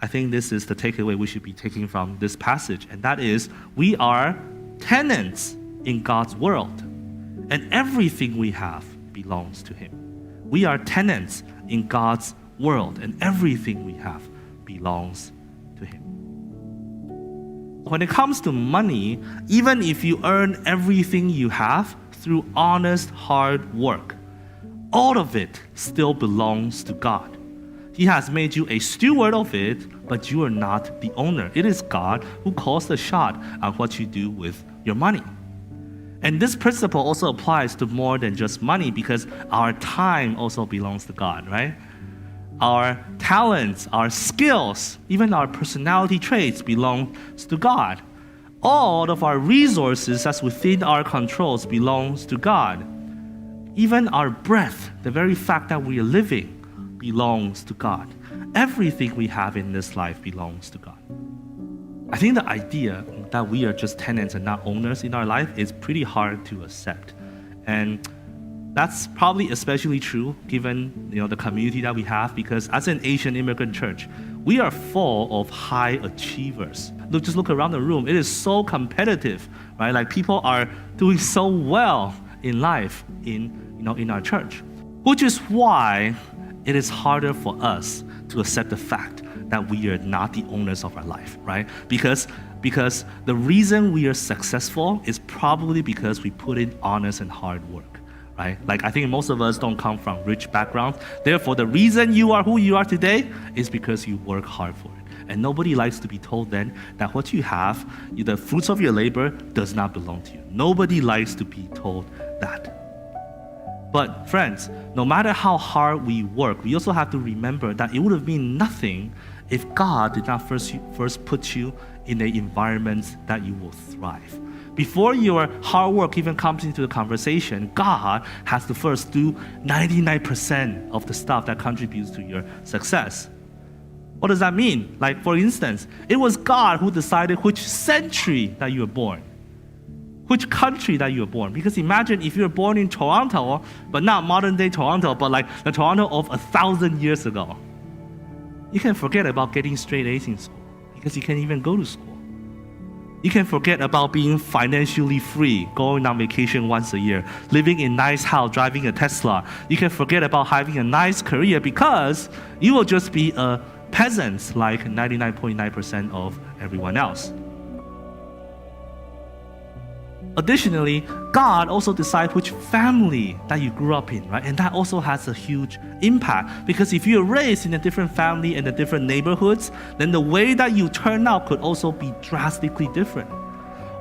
I think this is the takeaway we should be taking from this passage, and that is we are tenants in God's world, and everything we have belongs to Him. We are tenants in God's world, and everything we have belongs to Him. When it comes to money, even if you earn everything you have through honest, hard work, all of it still belongs to God. He has made you a steward of it, but you are not the owner. It is God who calls the shot on what you do with your money. And this principle also applies to more than just money, because our time also belongs to God, right? Our talents, our skills, even our personality traits belongs to God. All of our resources that's within our controls belongs to God. Even our breath, the very fact that we are living, belongs to God. Everything we have in this life belongs to God. I think the idea that we are just tenants and not owners in our life is pretty hard to accept. And that's probably especially true given the community that we have, because as an Asian immigrant church, we are full of high achievers. Just look around the room. It is so competitive, right? Like people are doing so well in life in our church, which is why it is harder for us to accept the fact that we are not the owners of our life, right? Because the reason we are successful is probably because we put in honest and hard work, right? Like I think most of us don't come from rich backgrounds. Therefore, the reason you are who you are today is because you work hard for it. And nobody likes to be told then that what you have, the fruits of your labor, does not belong to you. Nobody likes to be told that. But friends, no matter how hard we work, we also have to remember that it would have been nothing if God did not first put you in an environment that you will thrive. Before your hard work even comes into the conversation, God has to first do 99% of the stuff that contributes to your success. What does that mean? Like, for instance, it was God who decided which century that you were born, which country that you were born. Because imagine if you were born in Toronto, but not modern day Toronto, but like the Toronto of 1,000 years ago. You can forget about getting straight A's in school because you can't even go to school. You can forget about being financially free, going on vacation once a year, living in a nice house, driving a Tesla. You can forget about having a nice career because you will just be a peasant like 99.9% of everyone else. Additionally, God also decides which family that you grew up in, right? And that also has a huge impact, because if you're raised in a different family and a different neighborhoods, then the way that you turn out could also be drastically different.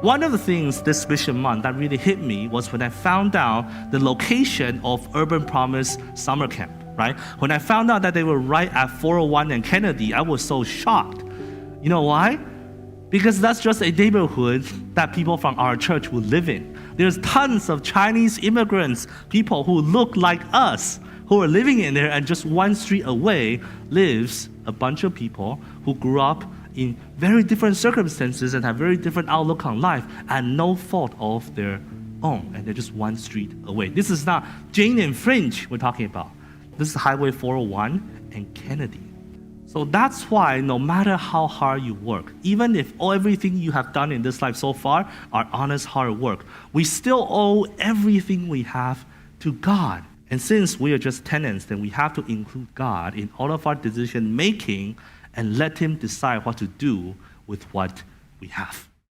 One of the things this Vision Month that really hit me was when I found out the location of Urban Promise Summer Camp, right? When I found out that they were right at 401 and Kennedy, I was so shocked. You know why? Because that's just a neighborhood that people from our church will live in. There's tons of Chinese immigrants, people who look like us, who are living in there, and just one street away lives a bunch of people who grew up in very different circumstances and have very different outlook on life and no fault of their own, and they're just one street away. This is not Jane and French we're talking about. This is Highway 401 and Kennedy. So that's why no matter how hard you work, even if everything you have done in this life so far are honest hard work, we still owe everything we have to God. And since we are just tenants, then we have to include God in all of our decision making and let Him decide what to do with what we have.